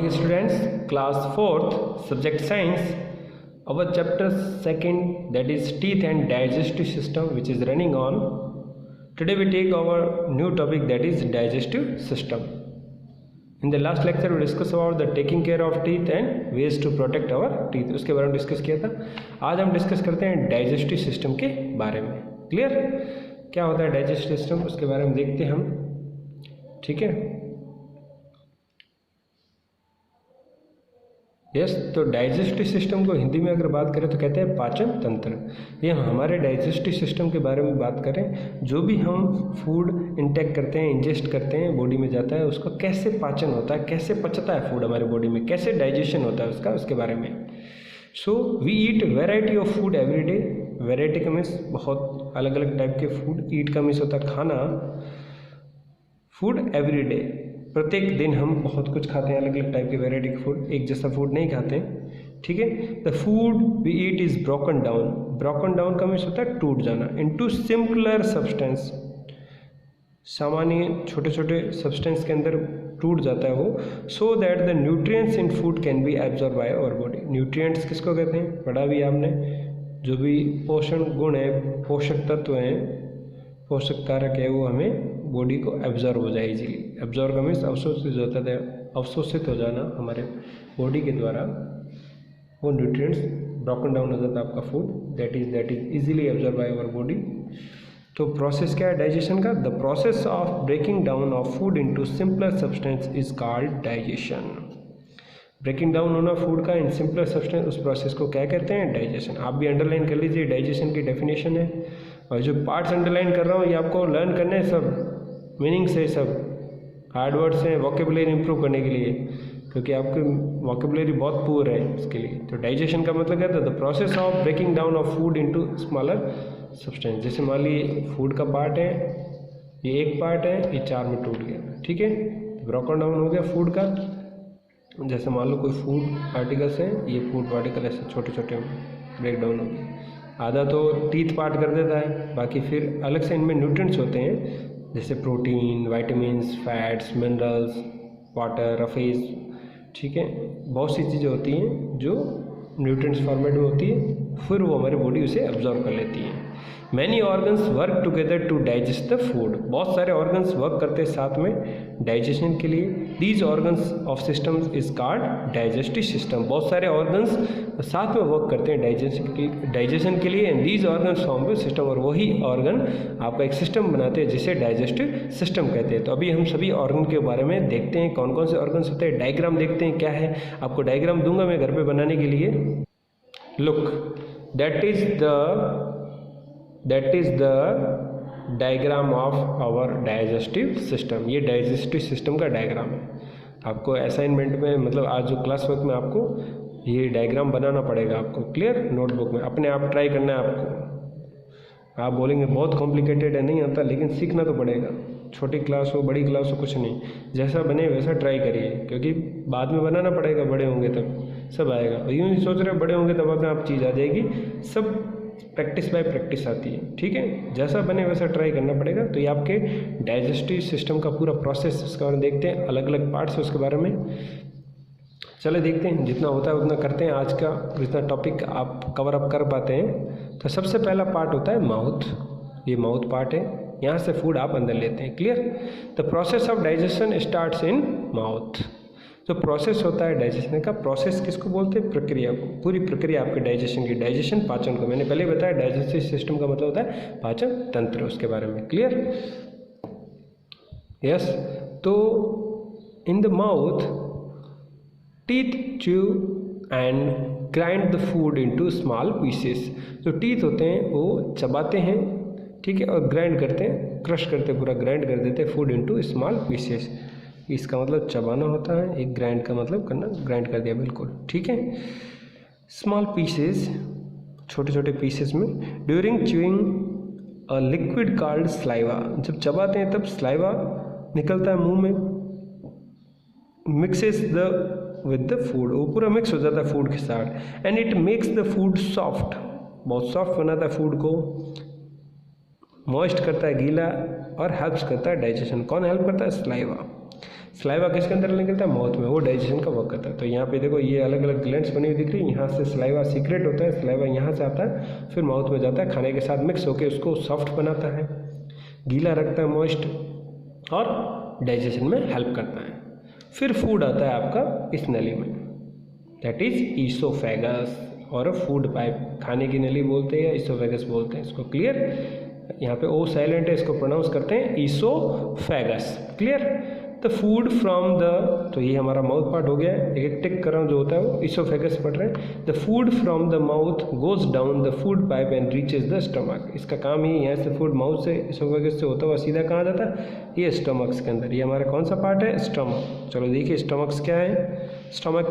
morning students, class 4th, subject science, our chapter 2nd, that is teeth and digestive system, which is running on. Today we take our new topic, that is digestive system. In the last lecture we discussed about the taking care of teeth and ways to protect our teeth, उसके बारे में discuss किया था. आज हम discuss करते हैं digestive system के बारे में. क्लियर? क्या होता है डाइजेस्टिव सिस्टम, उसके बारे में देखते हैं हम. ठीक है. यस, तो डाइजेस्टिव सिस्टम को हिंदी में अगर बात करें तो कहते हैं पाचन तंत्र. ये हम हमारे डाइजेस्टिव सिस्टम के बारे में बात करें. जो भी हम फूड इंटेक करते हैं, इंजेस्ट करते हैं, बॉडी में जाता है, उसका कैसे पाचन होता है, कैसे पचता है फूड हमारे बॉडी में, कैसे डाइजेशन होता है उसका, उसके बारे में. So we eat variety of food every day. Variety का मीन्स बहुत अलग अलग टाइप के फूड. ईट का मीन्स होता है खाना. फूड एवरी डे, प्रत्येक दिन हम बहुत कुछ खाते हैं, अलग अलग टाइप के वेराइटी के फूड. एक जैसा फूड नहीं खाते. ठीक है. The food we eat is broken down. Broken down का मीन्स होता है टूट जाना. इनटू सिंपलर सब्सटेंस, सामान्य छोटे छोटे सब्सटेंस के अंदर टूट जाता है वो. So that the nutrients in food can be absorb by our body. Nutrients किसको कहते हैं, पढ़ा भी आपने. जो भी पोषण गुण है, पोषक तत्व हैं, पोषक कारक है, वो हमें बॉडी को एब्जॉर्ब हो जाए इजीली. एब्जॉर्ब का मीन्स अवशोषित होता है, अवशोषित हो जाना हमारे बॉडी के द्वारा. वो न्यूट्रिएंट्स ब्रोकन डाउन हो जाता है आपका food. That is easily absorb by our body. तो प्रोसेस क्या है डाइजेशन का? The process of breaking down of food into simpler substance is called digestion. Breaking down होना फूड का इन सिंपलर सब्सटेंस, उस प्रोसेस को क्या कहते हैं? डाइजेशन. आप भी अंडरलाइन कर लीजिए, डाइजेशन की डेफिनेशन है. और जो पार्ट्स अंडरलाइन कर रहा हूँ ये आपको लर्न करने हैं, सब मीनिंग से, सब हार्ड वर्ड्स हैं वोकेबुलरी इंप्रूव करने के लिए, क्योंकि आपकी वोकेबुलरी बहुत पुअर है इसके लिए. तो डाइजेशन का मतलब क्या था? The process of breaking down of food into smaller substance. जैसे मान लीजिए फूड का पार्ट है, ये एक पार्ट है, ये चार में टूट गया. ठीक है. ब्रोकन डाउन हो गया फूड का. जैसे मान लो कोई फूड पार्टिकल्स हैं, ये फूड पार्टिकल ऐसे छोटे छोटे ब्रेक डाउन हो गए. आधा तो टीथ पार्ट कर देता है, बाकी फिर अलग से इनमें न्यूट्रिएंट्स होते हैं, जैसे protein, vitamins, fats, minerals, water, roughage. ठीक है. बहुत सी चीज़ें होती हैं जो न्यूट्रिएंट्स फॉर्मेट में होती है, फिर वो हमारी बॉडी उसे एब्जॉर्ब कर लेती है. Many organs work together to digest the food. बहुत सारे ऑर्गन्स वर्क करते हैं साथ में डाइजेशन के लिए. These organs of systems is called digestive system. बहुत सारे ऑर्गन्स साथ में वर्क करते हैं डाइजेशन के लिए. And these organs form the system. और वही ऑर्गन आपका एक सिस्टम बनाते हैं जिसे डाइजेस्टिव सिस्टम कहते हैं. तो अभी हम सभी ऑर्गन के बारे में देखते हैं, कौन कौन से ऑर्गन्स होते हैं. डायग्राम देखते हैं क्या है. आपको डायग्राम दूंगा मैं घर पे बनाने के लिए. Look, that is the diagram of our digestive system. ये डाइजेस्टिव सिस्टम का डायग्राम है. आपको असाइनमेंट में, मतलब आज जो क्लास वर्क में आपको ये डायग्राम बनाना पड़ेगा आपको. क्लियर? नोटबुक में अपने आप ट्राई करना है आपको. आप बोलेंगे बहुत कॉम्प्लिकेटेड है, नहीं आता, लेकिन सीखना तो पड़ेगा. छोटी क्लास हो, बड़ी क्लास हो, कुछ नहीं, जैसा बने वैसा ट्राई करिए, क्योंकि बाद में बनाना पड़ेगा. बड़े होंगे तब सब आएगा. और यूँ नहीं सोच रहे बड़े होंगे तब अपने आप चीज़ आ जाएगी. सब प्रैक्टिस बाय प्रैक्टिस आती है. ठीक है. जैसा बने वैसा ट्राई करना पड़ेगा. तो ये आपके डाइजेस्टिव सिस्टम का पूरा प्रोसेस, इसके बारे में देखते हैं. अलग अलग पार्ट्स है उसके बारे में. चले देखते हैं, जितना होता है उतना करते हैं. आज का जितना टॉपिक आप कवर अप कर पाते हैं. तो सबसे पहला पार्ट होता है माउथ. ये माउथ पार्ट है, यहाँ से फूड आप अंदर लेते हैं. Clear? The process of digestion starts in mouth. तो प्रोसेस होता है डाइजेशन का. प्रोसेस किसको बोलते हैं? प्रक्रिया को. पूरी प्रक्रिया आपके डाइजेशन की. डाइजेशन पाचन को. मैंने पहले बताया डाइजेस्टिव सिस्टम का मतलब होता है पाचन तंत्र, उसके बारे में. क्लियर? यस. तो in the mouth teeth chew and grind the food into small pieces. जो टीथ होते हैं वो चबाते हैं, ठीक है, और ग्राइंड करते हैं, क्रश करते हैं, पूरा ग्राइंड कर देते हैं फूड इनटू स्मॉल पीसेस. इसका मतलब चबाना होता है. एक ग्राइंड का मतलब करना, ग्राइंड कर दिया बिल्कुल. ठीक है. स्मॉल पीसेस, छोटे छोटे पीसेस में. During chewing a liquid called saliva. जब चबाते हैं तब स्लाइवा निकलता है मुंह में. Mixes with the food. वो पूरा मिक्स हो जाता है फूड के साथ. And it makes the food soft. बहुत सॉफ्ट बनाता है फूड को. मॉइस्ट करता है, गीला, और हेल्प्स करता है डाइजेशन. कौन हेल्प करता है? स्लाइवा. सलाइवा किसके अंदर निकलता है, माउथ में, वो डाइजेशन का वर्क करता है। तो यहाँ पे देखो ये अलग अलग ग्लैंड्स बनी हुई दिख रही है, यहाँ से सलाइवा सीक्रेट होता है, सलाइवा यहाँ से आता है फिर माउथ में जाता है, खाने के साथ मिक्स होकर उसको सॉफ्ट बनाता है, गीला रखता है, मॉइस्ट, और डाइजेशन में हेल्प करता है। फिर फूड आता है आपका इस नली में, दैट इज ईसोफेगस और फूड पाइप, खाने की नली बोलते हैं या ईसोफेगस बोलते हैं इसको। क्लियर, यहाँ पे ओ साइलेंट है, इसको प्रोनाउंस करते हैं oesophagus. Clear, the food from the, तो ये हमारा माउथ पार्ट हो गया है, एक एक टिक कर रहा हूँ जो होता है वो ईसोफेगस पढ़ रहे हैं। The food from the mouth goes down the food pipe and reaches the stomach. इसका काम ही यहाँ से फूड माउथ से ईसोफेगस से होता हुआ सीधा कहाँ जाता है, ये स्टमक्स के अंदर। ये हमारा कौन सा पार्ट है, स्टमक। चलो देखिए स्टमक्स क्या है, स्टमक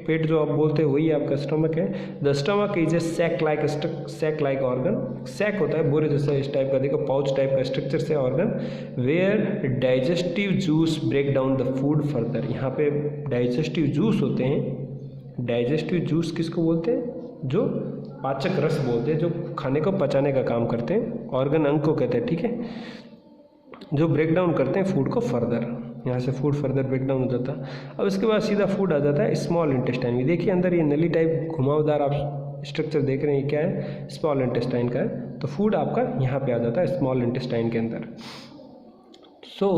पेट जो आप बोलते हैं वही आपका स्टमक है। The stomach is a sac like organ, sac होता है बोरे जैसा इस टाइप का, देखो पाउच टाइप का स्ट्रक्चर से organ, where digestive juice break down the food further. यहाँ पे डाइजेस्टिव जूस होते हैं, डाइजेस्टिव जूस किसको बोलते हैं, जो पाचक रस बोलते हैं, जो खाने को पचाने का काम करते हैं, ऑर्गन अंग को कहते हैं, ठीक है, जो ब्रेक डाउन करते हैं फूड को फर्दर। यहाँ से फूड फर्दर ब्रेक डाउन हो जाता है। अब इसके बाद सीधा फूड आ जाता है स्मॉल इंटेस्टाइन में। देखिए अंदर ये नली टाइप घुमावदार आप स्ट्रक्चर देख रहे हैं, क्या है, स्मॉल इंटेस्टाइन का है। तो फूड आपका यहाँ पे आ जाता है स्मॉल इंटेस्टाइन के अंदर। So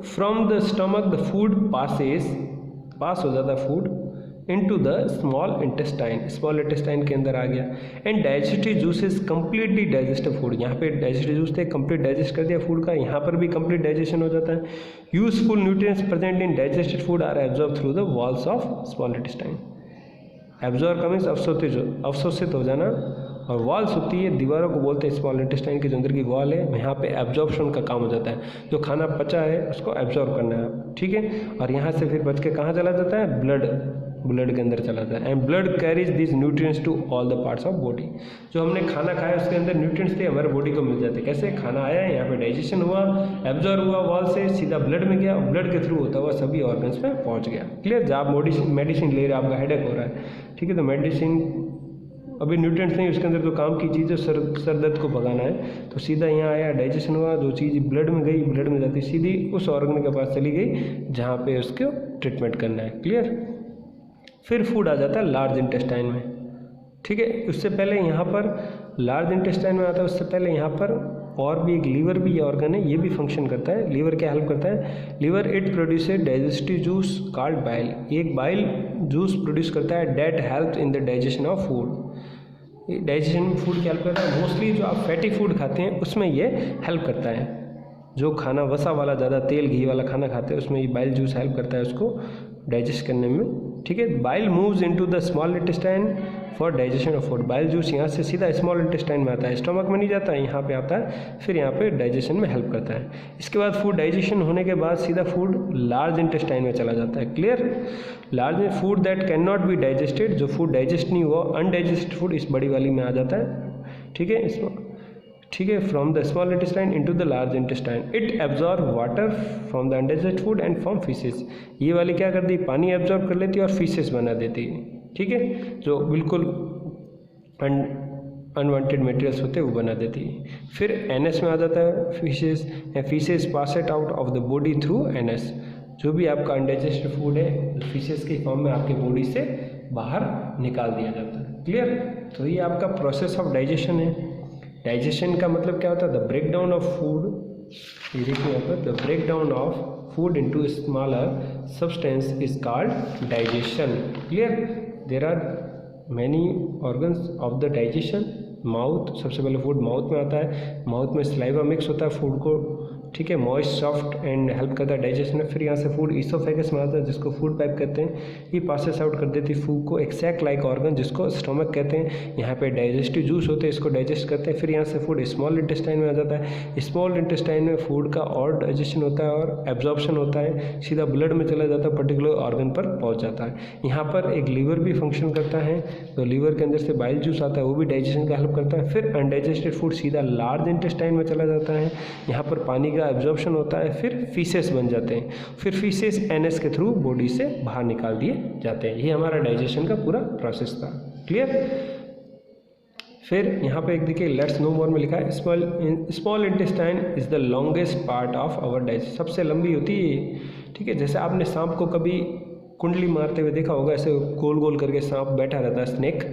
from the stomach the food pass हो जाता है food into the small intestine, small intestine के अंदर आ गया। And digestive juice is completely digestive food, यहाँ पे डाइजेस्टिव जूस थे, कंप्लीट डाइजेस्ट कर दिया फूड का, यहाँ पर भी कंप्लीट डाइजेशन हो जाता है। Useful nutrients present in digested food are absorb through the walls of small intestine. Absorb का मीन्स अवशोषित हो जाना, और वॉल्स होती है, दीवारों को बोलते हैं स्मॉल इंटेस्टाइन के जो अंदर की वॉल है, यहाँ पे एब्जॉर्प्शन का काम हो जाता है, जो खाना पचा है उसको एब्जॉर्ब करना है, ठीक है। और यहाँ से फिर बच के कहाँ चला जाता है, ब्लड के अंदर चला जाता है। And blood carries this nutrients to all the parts of body. जो हमने खाना खाया उसके अंदर न्यूट्रिएंट्स थे, हमारे बॉडी को मिल जाते। कैसे, खाना आया है, यहाँ पे डाइजेशन हुआ, एब्जॉर्ब हुआ वॉल से, सीधा ब्लड में गया, ब्लड के थ्रू होता हुआ सभी ऑर्गन्स में पहुँच गया। क्लियर, जब आप मेडिसिन ले रहे हैं, आपका हेडेक हो रहा है, ठीक है, तो मेडिसिन अभी न्यूट्रिएंट्स नहीं, उसके अंदर जो काम की चीज़ है सर दर्द को भगाना है, तो सीधा यहाँ आया, डाइजेशन हुआ, जो चीज़ ब्लड में गई, ब्लड में जाती सीधी उस ऑर्गन के पास चली गई जहाँ पे उसको ट्रीटमेंट करना है। क्लियर, फिर फूड आ जाता है लार्ज इंटेस्टाइन में, ठीक है। उससे पहले यहाँ पर लार्ज इंटेस्टाइन में आता है, उससे पहले यहाँ पर और भी एक लीवर भी ऑर्गन है, ये भी फंक्शन करता है। लीवर क्या हेल्प करता है, liver it produces digestive juice called bile, एक बाइल जूस प्रोड्यूस करता है, that help in the digestion of food. Digestion में फूड क्या हेल्प करता है, मोस्टली जो आप फैटी फूड खाते हैं उसमें ये हेल्प करता है। जो खाना वसा वाला ज़्यादा तेल घी वाला खाना खाते हैं उसमें ये बाइल जूस हेल्प करता है उसको डाइजेस्ट करने में, ठीक है। Bile moves into the small intestine for digestion of food. Bile juice यहाँ से सीधा स्मॉल इंटेस्टाइन में आता है, स्टमक में नहीं जाता है, यहाँ पे आता है, फिर यहाँ पे डाइजेशन में हेल्प करता है। इसके बाद फूड डाइजेशन होने के बाद सीधा फूड लार्ज इंटेस्टाइन में चला जाता है। क्लियर, लार्ज में food that can not be digested, जो फूड डाइजेस्ट नहीं हुआ, अनडाइजेस्टेड फूड इस बड़ी वाली में आ जाता है, ठीक है, इसमें, ठीक है। From the small intestine into the large intestine it absorb water from the undigested food and from faeces. ये वाली क्या कर दी, पानी एब्जॉर्ब कर लेती है और फीसेस बना देती है, ठीक है, जो बिल्कुल अनवांटेड मटेरियल्स होते हैं वो बना देती है। फिर एनएस में आ जाता है faeces, faeces pass it out of the body through NS. जो भी आपका अनडाइजेस्टेड फूड है फीसेस के फॉर्म में आपके बॉडी से बाहर निकाल दिया जाता है। क्लियर, तो ये आपका प्रोसेस ऑफ डाइजेशन है। डाइजेशन का मतलब क्या होता है, the break down of food, ये देखिए यहाँ पर, the break down of food into smaller substance is called digestion. Clear, there are many organs of the digestion. Mouth, सबसे पहले फूड माउथ में आता है, माउथ में सलाइवा मिक्स होता है फूड को, ठीक है, मॉइस्ट सॉफ्ट एंड हेल्प करता है डाइजेशन में। फिर यहाँ से फूड ईसोफेगस में आता है जिसको फूड पाइप कहते हैं, ये पासेस आउट कर देती है फूड को। एक सैक लाइक ऑर्गन जिसको स्टमक कहते हैं, यहाँ पे डाइजेस्टिव जूस होते हैं, इसको डाइजेस्ट करते हैं। फिर यहाँ से फूड स्मॉल इंटेस्टाइन में आ जाता है, स्मॉल इंटेस्टाइन में फूड का और डाइजेशन होता है और एब्जॉर्प्शन होता है, सीधा ब्लड में चला जाता है, पर्टिकुलर ऑर्गन पर पहुँच जाता है। यहाँ पर एक लीवर भी फंक्शन करता है, तो लीवर के अंदर से बाइल जूस आता है, वो भी डाइजेशन का हेल्प करता है। फिर अनडाइजेस्टेड फूड सीधा लार्ज इंटेस्टाइन में चला जाता है, यहाँ पर पानी का एब्जॉर्प्शन होता है, फिर फीसेस बन जाते हैं, फिर फीसेस एनएस के थ्रू बॉडी से बाहर निकाल दिए जाते हैं। ये हमारा डाइजेशन का पूरा प्रोसेस था। क्लियर, फिर यहाँ पे एक देखिए लेट्स नो मोर में लिखा है, small intestine is the longest part of our digestion, सबसे लंबी होती है, ठीक है, जैसे आपने सांप को कभी कुंडली मारते हुए देखा होगा, ऐसे गोल गोल करके सांप बैठा रहता है स्नेक,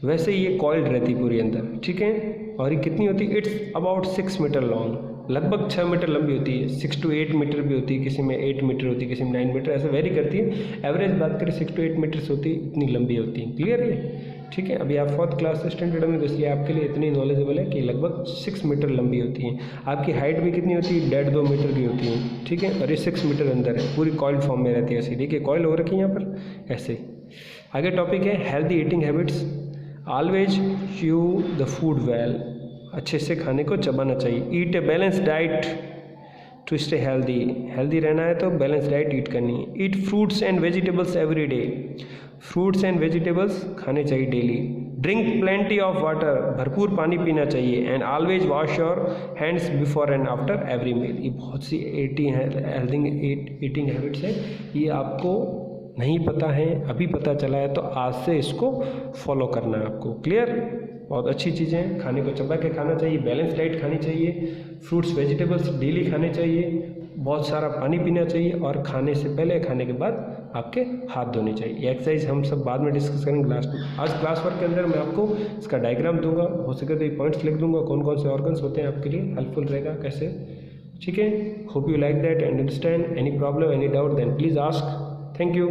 वैसे ये कॉइल्ड रहती पूरी अंदर, ठीक है। और ये कितनी होती है, इट्स अबाउट 6 मीटर लॉन्ग, लगभग 6 मीटर लंबी होती है, 6 to 8 मीटर भी होती है, किसी में 8 मीटर होती है, किसी में 9 मीटर, ऐसे वेरी करती है। एवरेज बात करें 6 to 8 मीटर्स होती है, इतनी लंबी होती है। क्लियर है, ठीक है। अभी आप 4th क्लास से स्टैंडर्ड में, तो इसलिए आपके लिए इतनी नॉलेजेबल है कि लगभग 6 मीटर लंबी होती है। आपकी हाइट भी कितनी होती है, 1.5-2 मीटर की होती है, ठीक है। और ये 6 मीटर अंदर है, पूरी कॉइल फॉर्म में रहती है ऐसी, देखिए कॉइल हो रखी है यहाँ पर ऐसे। आगे टॉपिक है healthy eating habits. Always chew the food well, अच्छे से खाने को चबाना चाहिए। Eat a balance diet to stay healthy, healthy रहना है तो बैलेंस डाइट ईट करनी है। Eat fruits and vegetables every day, fruits and vegetables खाने चाहिए daily. Drink plenty of water, भरपूर पानी पीना चाहिए। And always wash your hands before and after every meal. ये बहुत सी ईटिंग हैबिट्स है, ये आपको नहीं पता है, अभी पता चला है, तो आज से इसको फॉलो करना है आपको। क्लियर, बहुत अच्छी चीज़ें हैं। खाने को चबा के खाना चाहिए, बैलेंस डाइट खानी चाहिए, फ्रूट्स वेजिटेबल्स डेली खाने चाहिए, बहुत सारा पानी पीना चाहिए, और खाने से पहले खाने के बाद आपके हाथ धोने चाहिए। ये एक्सरसाइज हम सब बाद में डिस्कस करेंगे लास्ट में। आज क्लास वर्क के अंदर मैं आपको इसका डायग्राम दूंगा, हो सके तो ये पॉइंट्स लिख दूंगा, कौन कौन से ऑर्गन्स होते हैं, आपके लिए हेल्पफुल रहेगा कैसे, ठीक है। Hope you like that and understand. Any problem, any doubt, then please ask. Thank you.